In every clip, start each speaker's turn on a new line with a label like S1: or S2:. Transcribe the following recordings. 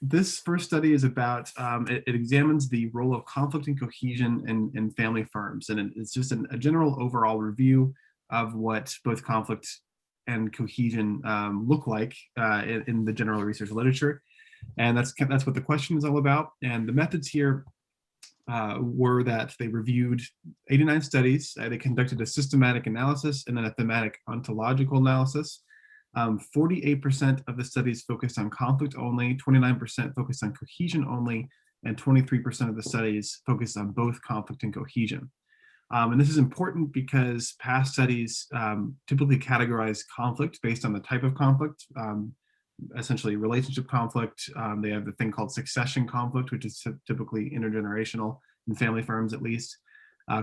S1: this first study is about, it examines the role of conflict and cohesion in family firms. And it's just a general overall review of what both conflict and cohesion look like in the general research literature. And that's what the question is all about. And the methods here were that they reviewed 89 studies. They conducted a systematic analysis and then a thematic ontological analysis. 48% of the studies focused on conflict only, 29% focused on cohesion only, and 23% of the studies focused on both conflict and cohesion. And this is important because past studies typically categorize conflict based on the type of conflict, essentially relationship conflict. They have the thing called succession conflict, which is typically intergenerational in family firms at least.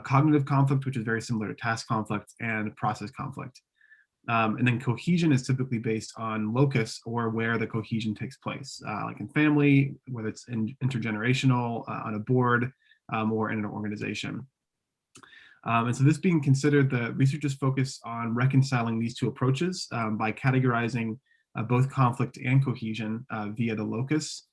S1: Cognitive conflict, which is very similar to task conflict, and process conflict. And then cohesion is typically based on locus or where the cohesion takes place, like in family, whether it's intergenerational, on a board, or in an organization. And so this being considered, the researchers focus on reconciling these two approaches by categorizing both conflict and cohesion via the locus.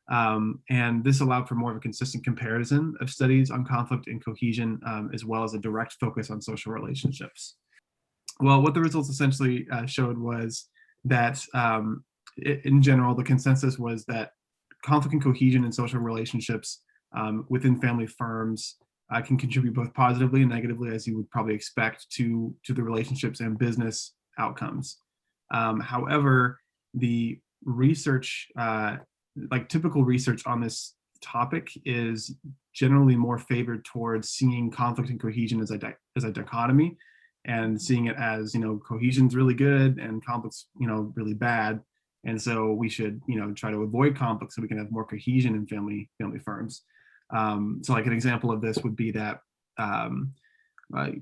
S1: And this allowed for more of a consistent comparison of studies on conflict and cohesion, as well as a direct focus on social relationships. Well, what the results essentially showed was that in general, the consensus was that conflict and cohesion in social relationships within family firms can contribute both positively and negatively, as you would probably expect, to the relationships and business outcomes. However, the research, like typical research on this topic, is generally more favored towards seeing conflict and cohesion as a dichotomy, and seeing it as, cohesion's really good and conflict's, really bad. And so we should, try to avoid conflict so we can have more cohesion in family firms. So like an example of this would be that like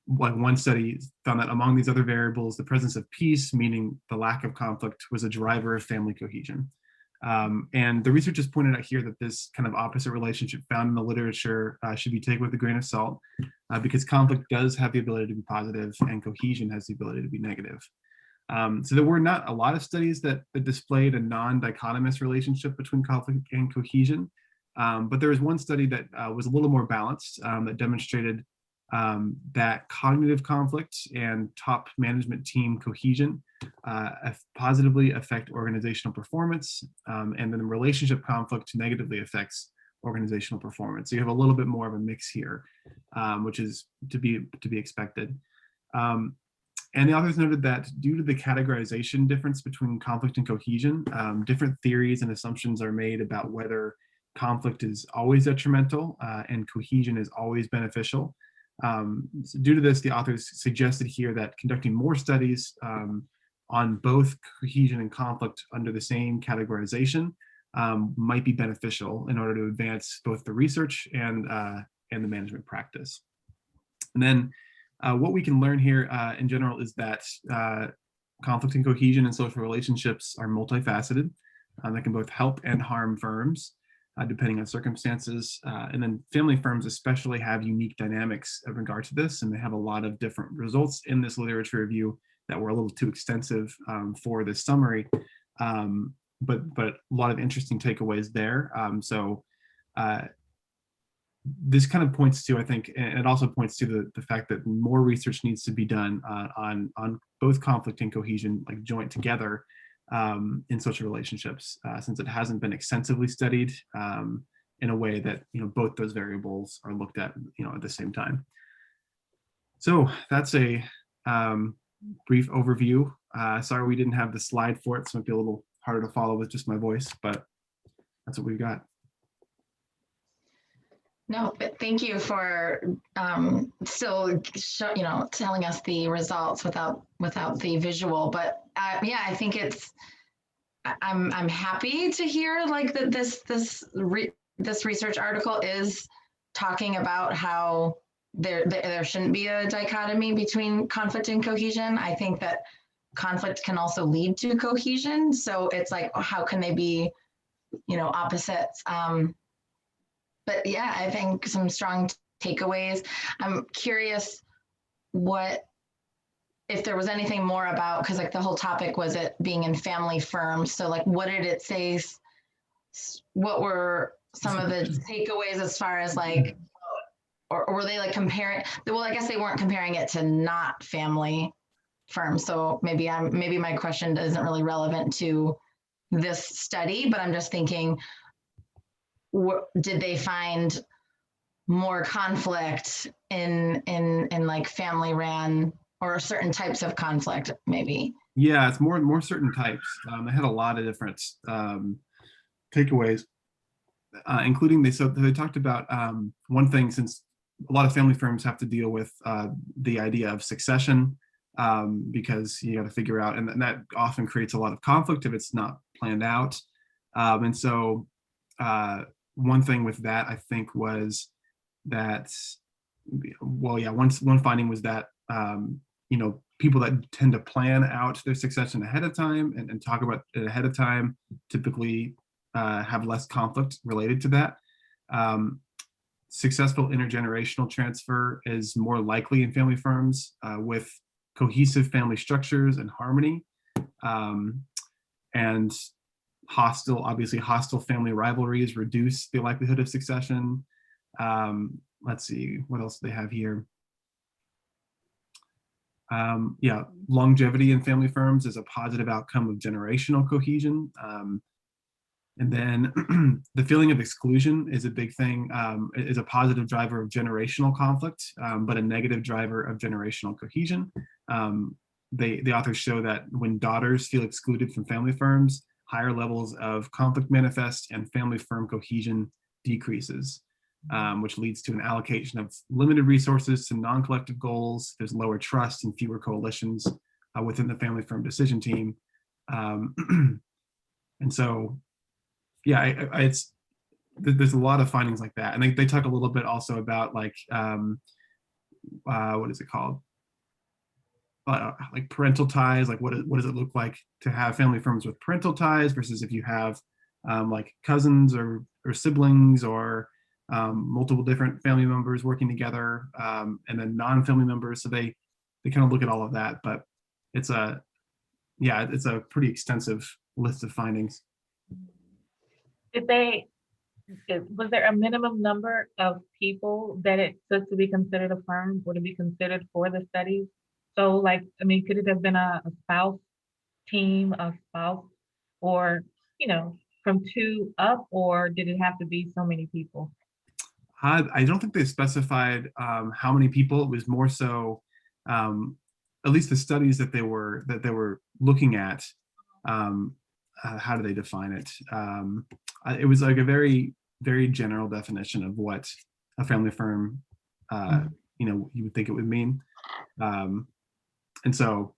S1: one study found that among these other variables, the presence of peace, meaning the lack of conflict, was a driver of family cohesion. And the researchers pointed out here that this kind of opposite relationship found in the literature should be taken with a grain of salt, because conflict does have the ability to be positive and cohesion has the ability to be negative. So there were not a lot of studies that displayed a non-dichotomous relationship between conflict and cohesion, but there was one study that was a little more balanced, that demonstrated that cognitive conflict and top management team cohesion positively affect organizational performance, and then relationship conflict negatively affects organizational performance. So you have a little bit more of a mix here, which is to be expected. And the authors noted that due to the categorization difference between conflict and cohesion, different theories and assumptions are made about whether conflict is always detrimental and cohesion is always beneficial. So due to this, the authors suggested here that conducting more studies on both cohesion and conflict under the same categorization might be beneficial in order to advance both the research and the management practice. And then what we can learn here in general is that conflict and cohesion in social relationships are multifaceted. That can both help and harm firms, depending on circumstances. And then family firms especially have unique dynamics in regard to this, and they have a lot of different results in this literature review that were a little too extensive for this summary, but a lot of interesting takeaways there. This kind of points to, I think, and it also points to the fact that more research needs to be done on both conflict and cohesion, like joint together, in social relationships, since it hasn't been extensively studied in a way that both those variables are looked at at the same time. So that's a brief overview. Sorry we didn't have the slide for it, so it might be a little harder to follow with just my voice, but that's what we've got.
S2: No, but thank you for still telling us the results without the visual. But yeah, I think I'm happy to hear like that this research article is talking about how there shouldn't be a dichotomy between conflict and cohesion. I think that conflict can also lead to cohesion. So it's like, how can they be, opposites? But yeah, I think some strong takeaways. I'm curious if there was anything more about, because like the whole topic was it being in family firms. So like, what did it say what were some of the takeaways as far as like, or were they like comparing? Well, I guess they weren't comparing it to not family firms. So maybe my question isn't really relevant to this study, but I'm just thinking, did they find more conflict in like family ran or certain types of conflict maybe?
S1: Yeah, it's more certain types. They had a lot of different takeaways, including they talked about one thing, since a lot of family firms have to deal with the idea of succession, because you got to figure out, and that often creates a lot of conflict if it's not planned out. And so one thing with that, I think, was that, well, yeah, one finding was that people that tend to plan out their succession ahead of time and talk about it ahead of time typically have less conflict related to that. Successful intergenerational transfer is more likely in family firms with cohesive family structures and harmony. And obviously hostile family rivalries reduce the likelihood of succession. Let's see, what else do they have here? Yeah, longevity in family firms is a positive outcome of generational cohesion. And then the feeling of exclusion is a big thing, is a positive driver of generational conflict, but a negative driver of generational cohesion. The authors show that when daughters feel excluded from family firms, higher levels of conflict manifest and family firm cohesion decreases, which leads to an allocation of limited resources to non-collective goals. There's lower trust and fewer coalitions within the family firm decision team. And so, yeah, there's a lot of findings like that. And they talk a little bit also about like, what is it called? Like parental ties, like what does it look like to have family firms with parental ties versus if you have like cousins or siblings or multiple different family members working together, and then non-family members. So they kind of look at all of that, but it's a pretty extensive list of findings.
S3: Was there a minimum number of people that it took to be considered a firm or to be considered for the studies? So like, I mean, could it have been a spouse team, a spouse, or, from 2 up, or did it have to be so many people?
S1: I don't think they specified how many people. It was more so, at least the studies that they were looking at. How do they define it? It was like a very, very general definition of what a family firm, you would think it would mean. And so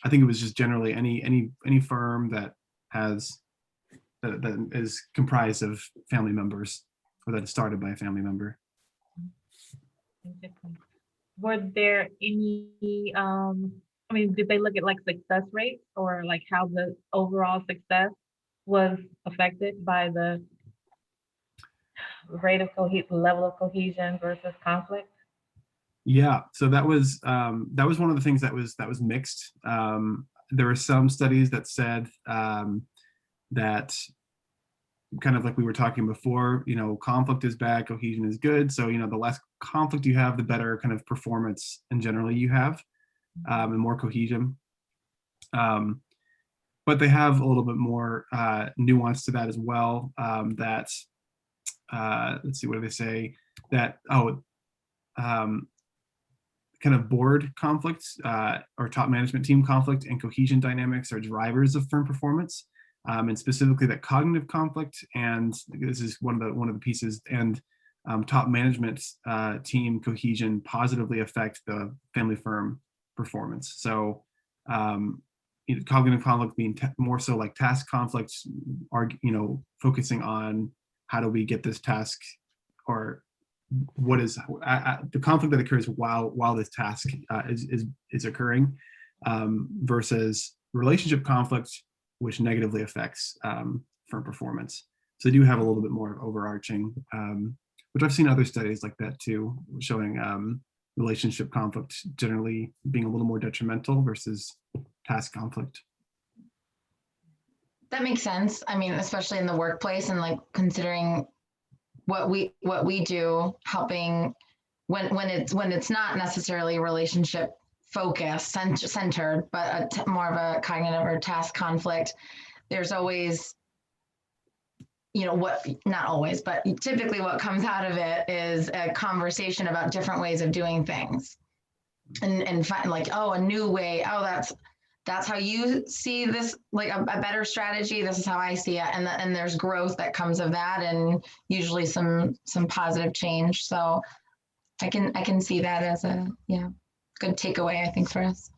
S1: I think it was just generally any firm that is comprised of family members, or that is started by a family member.
S3: Were there any, did they look at like success rates or like how the overall success was affected by the rate of level of cohesion versus conflict?
S1: Yeah, so that was one of the things that was mixed. There were some studies that said that, kind of like we were talking before, conflict is bad, cohesion is good. So, the less conflict you have, the better kind of performance and generally you have, and more cohesion. But they have a little bit more nuance to that as well. That let's see, what do they say? That kind of board conflicts or top management team conflict and cohesion dynamics are drivers of firm performance. And specifically that cognitive conflict, and this is one of the pieces, and top management team cohesion positively affect the family firm performance. So cognitive conflict being more so like task conflicts, are focusing on how do we get this task, or what is the conflict that occurs while this task is occurring, versus relationship conflict, which negatively affects firm performance. So they do have a little bit more overarching, which I've seen other studies like that too, showing relationship conflict generally being a little more detrimental versus task conflict.
S2: That makes sense. I mean, especially in the workplace and like considering what we do, helping when it's not necessarily relationship focused, centered, but more of a cognitive or task conflict. There's always, you know, what, not always, but typically what comes out of it is a conversation about different ways of doing things, and find like, oh, a new way. Oh, that's how you see this, like a better strategy. This is how I see it, and there's growth that comes of that, and usually some positive change. So I can see that as a good takeaway, I think, for us.